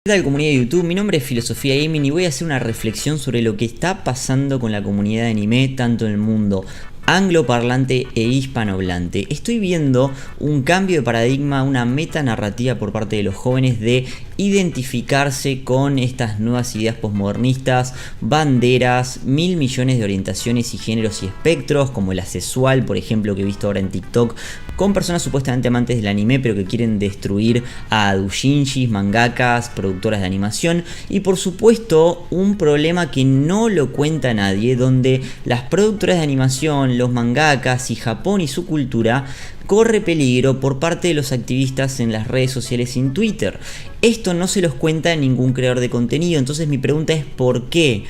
¿Qué tal, comunidad de YouTube? Mi nombre es Filosofía Gaming y voy a hacer una reflexión sobre lo que está pasando con la comunidad de anime tanto en el mundo angloparlante e hispanohablante. Estoy viendo un cambio de paradigma, una metanarrativa por parte de los jóvenes de identificarse con estas nuevas ideas posmodernistas, banderas, mil millones de orientaciones y géneros y espectros, como el asexual, por ejemplo, que he visto ahora en TikTok, con personas supuestamente amantes del anime pero que quieren destruir a doujinshis, mangakas, productoras de animación, y por supuesto un problema que no lo cuenta nadie, donde las productoras de animación, los mangakas y Japón y su cultura corre peligro por parte de los activistas en las redes sociales y en Twitter. Esto no se los cuenta ningún creador de contenido, entonces mi pregunta es ¿por qué?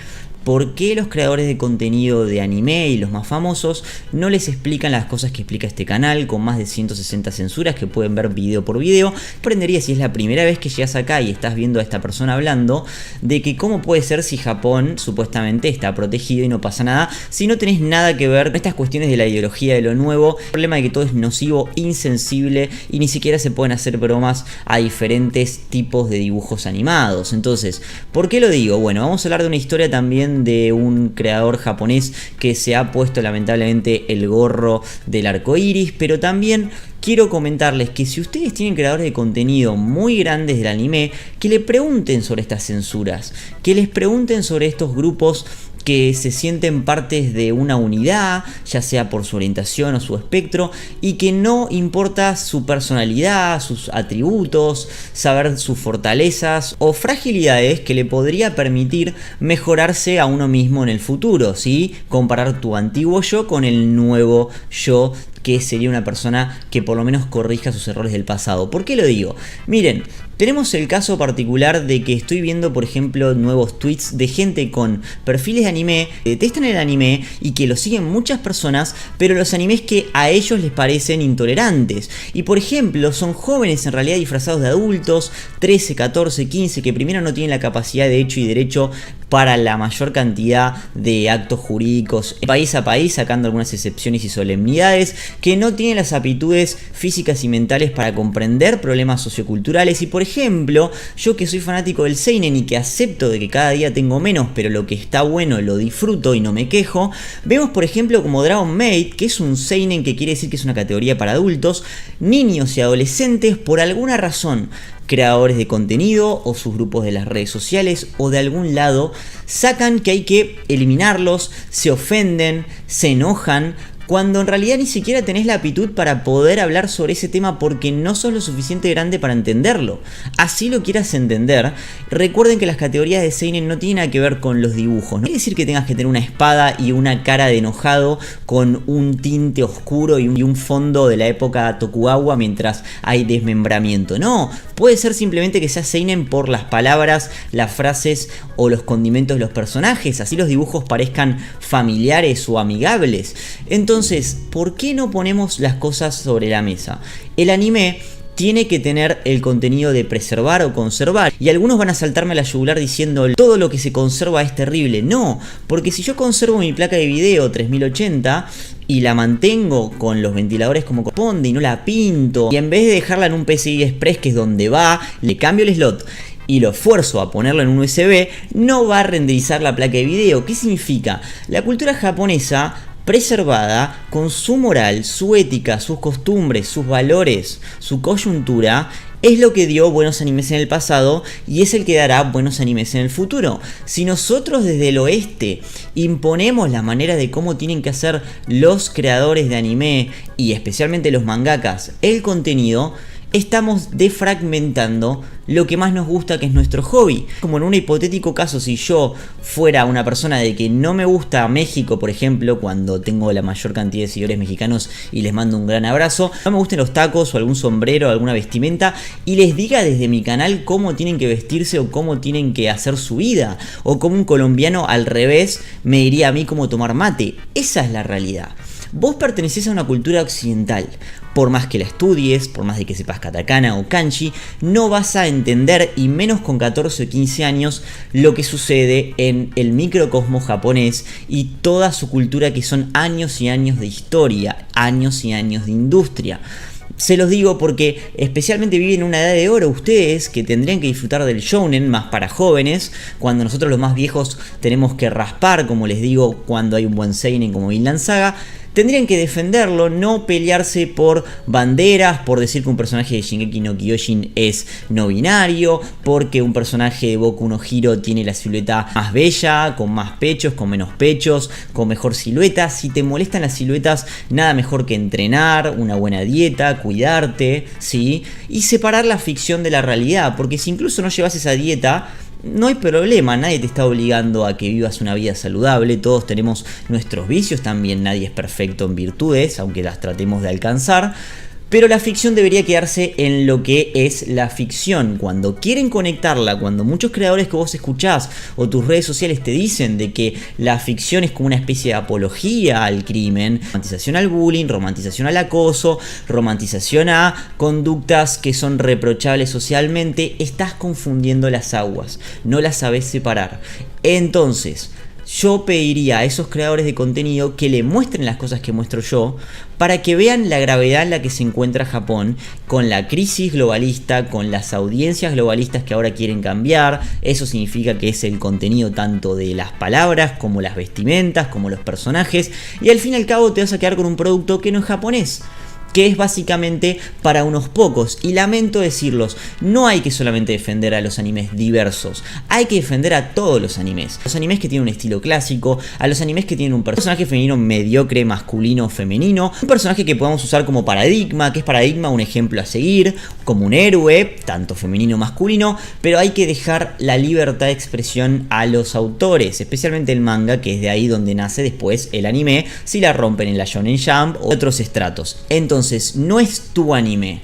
¿Por qué los creadores de contenido de anime y los más famosos no les explican las cosas que explica este canal con más de 160 censuras que pueden ver video por video? Aprendería, si es la primera vez que llegas acá y estás viendo a esta persona hablando, de que cómo puede ser si Japón supuestamente está protegido y no pasa nada, si no tenés nada que ver con estas cuestiones de la ideología de lo nuevo, el problema de que todo es nocivo, insensible y ni siquiera se pueden hacer bromas a diferentes tipos de dibujos animados. Entonces, ¿por qué lo digo? Bueno, vamos a hablar de una historia también de un creador japonés que se ha puesto lamentablemente el gorro del arco iris, pero también quiero comentarles que si ustedes tienen creadores de contenido muy grandes del anime, que le pregunten sobre estas censuras, que les pregunten sobre estos grupos que se sienten partes de una unidad, ya sea por su orientación o su espectro, y que no importa su personalidad, sus atributos, saber sus fortalezas o fragilidades que le podría permitir mejorarse a uno mismo en el futuro, ¿sí? Comparar tu antiguo yo con el nuevo yo, que sería una persona que por lo menos corrija sus errores del pasado. ¿Por qué lo digo? Miren, tenemos el caso particular de que estoy viendo, por ejemplo, nuevos tweets de gente con perfiles de anime, que detestan el anime y que lo siguen muchas personas, pero los animes que a ellos les parecen intolerantes. Y por ejemplo, son jóvenes en realidad disfrazados de adultos, 13, 14, 15, que primero no tienen la capacidad de hecho y derecho para la mayor cantidad de actos jurídicos país a país, sacando algunas excepciones y solemnidades, que no tienen las aptitudes físicas y mentales para comprender problemas socioculturales. Y por ejemplo, yo que soy fanático del seinen y que acepto de que cada día tengo menos, pero lo que está bueno lo disfruto y no me quejo, vemos por ejemplo como Dragon Maid, que es un seinen, que quiere decir que es una categoría para adultos, niños y adolescentes, por alguna razón creadores de contenido o sus grupos de las redes sociales o de algún lado sacan que hay que eliminarlos, se ofenden, se enojan, cuando en realidad ni siquiera tenés la aptitud para poder hablar sobre ese tema porque no sos lo suficiente grande para entenderlo. Así lo quieras entender, recuerden que las categorías de seinen no tienen nada que ver con los dibujos. No quiere decir que tengas que tener una espada y una cara de enojado con un tinte oscuro y un fondo de la época Tokugawa mientras hay desmembramiento. No, puede ser simplemente que sea seinen por las palabras, las frases o los condimentos de los personajes, así los dibujos parezcan familiares o amigables. Entonces, ¿por qué no ponemos las cosas sobre la mesa? El anime tiene que tener el contenido de preservar o conservar. Y algunos van a saltarme a la yugular diciendo todo lo que se conserva es terrible. No, porque si yo conservo mi placa de video 3080 y la mantengo con los ventiladores como corresponde y no la pinto, y en vez de dejarla en un PCI Express, que es donde va, le cambio el slot y lo esfuerzo a ponerlo en un USB, no va a renderizar la placa de video. ¿Qué significa? La cultura japonesa preservada, con su moral, su ética, sus costumbres, sus valores, su coyuntura, es lo que dio buenos animes en el pasado y es el que dará buenos animes en el futuro. Si nosotros desde el oeste imponemos la manera de cómo tienen que hacer los creadores de anime y especialmente los mangakas el contenido, estamos defragmentando lo que más nos gusta, que es nuestro hobby. Como en un hipotético caso, si yo fuera una persona de que no me gusta México, por ejemplo, cuando tengo la mayor cantidad de seguidores mexicanos y les mando un gran abrazo, no me gusten los tacos o algún sombrero o alguna vestimenta, y les diga desde mi canal cómo tienen que vestirse o cómo tienen que hacer su vida, o como un colombiano al revés me diría a mí cómo tomar mate. Esa es la realidad. Vos pertenecés a una cultura occidental. Por más que la estudies, por más de que sepas katakana o kanji, no vas a entender, y menos con 14 o 15 años, lo que sucede en el microcosmos japonés y toda su cultura, que son años y años de historia, años y años de industria. Se los digo porque especialmente viven una edad de oro ustedes que tendrían que disfrutar del shounen más para jóvenes, cuando nosotros los más viejos tenemos que raspar, como les digo, cuando hay un buen seinen como Vinland Saga. Tendrían que defenderlo, no pelearse por banderas, por decir que un personaje de Shingeki no Kyojin es no binario, porque un personaje de Boku no Hero tiene la silueta más bella, con más pechos, con menos pechos, con mejor silueta. Si te molestan las siluetas, nada mejor que entrenar, una buena dieta, cuidarte, ¿sí? Y separar la ficción de la realidad, porque si incluso no llevas esa dieta, no hay problema, nadie te está obligando a que vivas una vida saludable, todos tenemos nuestros vicios, también nadie es perfecto en virtudes, aunque las tratemos de alcanzar. Pero la ficción debería quedarse en lo que es la ficción. Cuando quieren conectarla, cuando muchos creadores que vos escuchás o tus redes sociales te dicen de que la ficción es como una especie de apología al crimen, romantización al bullying, romantización al acoso, romantización a conductas que son reprochables socialmente, estás confundiendo las aguas, no las sabés separar. Entonces, yo pediría a esos creadores de contenido que le muestren las cosas que muestro yo, para que vean la gravedad en la que se encuentra Japón con la crisis globalista, con las audiencias globalistas que ahora quieren cambiar. Eso significa que es el contenido tanto de las palabras como las vestimentas, como los personajes, y al fin y al cabo te vas a quedar con un producto que no es japonés, que es básicamente para unos pocos. Y lamento decirlos, no hay que solamente defender a los animes diversos, hay que defender a todos los animes. Los animes que tienen un estilo clásico, a los animes que tienen un personaje femenino mediocre, masculino o femenino, un personaje que podamos usar como paradigma, que es paradigma, un ejemplo a seguir, como un héroe, tanto femenino o masculino, pero hay que dejar la libertad de expresión a los autores, especialmente el manga, que es de ahí donde nace después el anime, si la rompen en la Shonen Jump o otros estratos. Entonces, no es tu anime,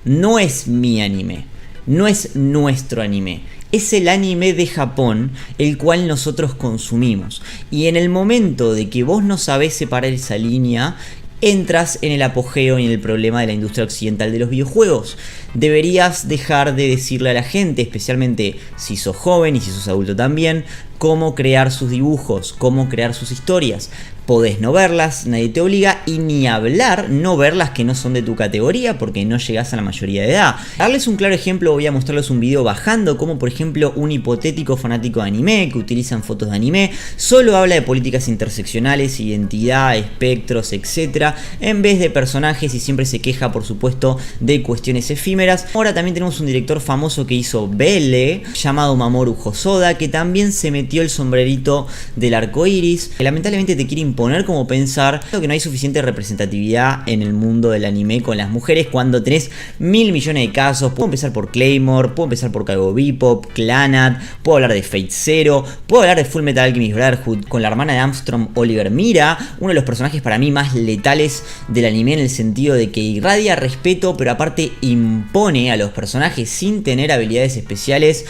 no es mi anime, no es nuestro anime, es el anime de Japón el cual nosotros consumimos. Y en el momento de que vos no sabés separar esa línea, entras en el apogeo y en el problema de la industria occidental de los videojuegos. Deberías dejar de decirle a la gente, especialmente si sos joven y si sos adulto también, cómo crear sus dibujos, cómo crear sus historias. Podés no verlas, nadie te obliga, y ni hablar no verlas que no son de tu categoría porque no llegás a la mayoría de edad. Para darles un claro ejemplo, voy a mostrarles un video bajando como por ejemplo un hipotético fanático de anime que utilizan fotos de anime, solo habla de políticas interseccionales, identidad, espectros, etc. en vez de personajes, y siempre se queja por supuesto de cuestiones efímeras. Ahora también tenemos un director famoso que hizo BL llamado Mamoru Hosoda, que también se metió el sombrerito del arco iris, que lamentablemente te quiere imponer como pensar que no hay suficiente representatividad en el mundo del anime con las mujeres cuando tenés 1000 millones de casos. Puedo empezar por Claymore, puedo empezar por Cowboy Bebop, Clannad, puedo hablar de Fate Zero, puedo hablar de Full Metal Alchemist Brotherhood con la hermana de Armstrong, Oliver Mira, uno de los personajes para mí más letales del anime en el sentido de que irradia respeto, pero aparte impone a los personajes sin tener habilidades especiales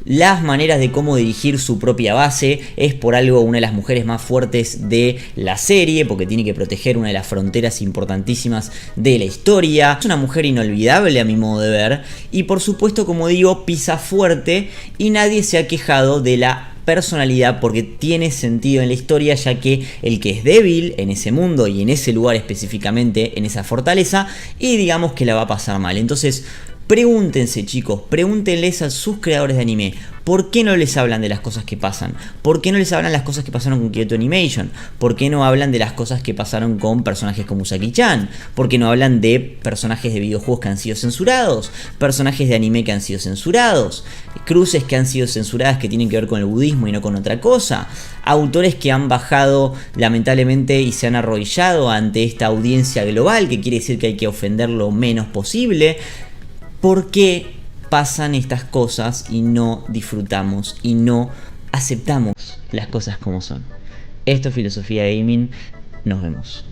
las maneras de cómo dirigir su propia base. Es por algo una de las mujeres más fuertes de la serie, porque tiene que proteger una de las fronteras importantísimas de la historia. Es una mujer inolvidable a mi modo de ver, y por supuesto, como digo, pisa fuerte y nadie se ha quejado de la personalidad porque tiene sentido en la historia, ya que el que es débil en ese mundo y en ese lugar específicamente, en esa fortaleza, y digamos que la va a pasar mal. Entonces, pregúntense, chicos, pregúntenles a sus creadores de anime, ¿por qué no les hablan de las cosas que pasan? ¿Por qué no les hablan las cosas que pasaron con Kyoto Animation? ¿Por qué no hablan de las cosas que pasaron con personajes como Usagi-chan? ¿Por qué no hablan de personajes de videojuegos que han sido censurados? Personajes de anime que han sido censurados, cruces que han sido censuradas que tienen que ver con el budismo y no con otra cosa, autores que han bajado lamentablemente y se han arrodillado ante esta audiencia global, que quiere decir que hay que ofender lo menos posible. ¿Por qué pasan estas cosas y no disfrutamos y no aceptamos las cosas como son? Esto es Filosofía Gaming, nos vemos.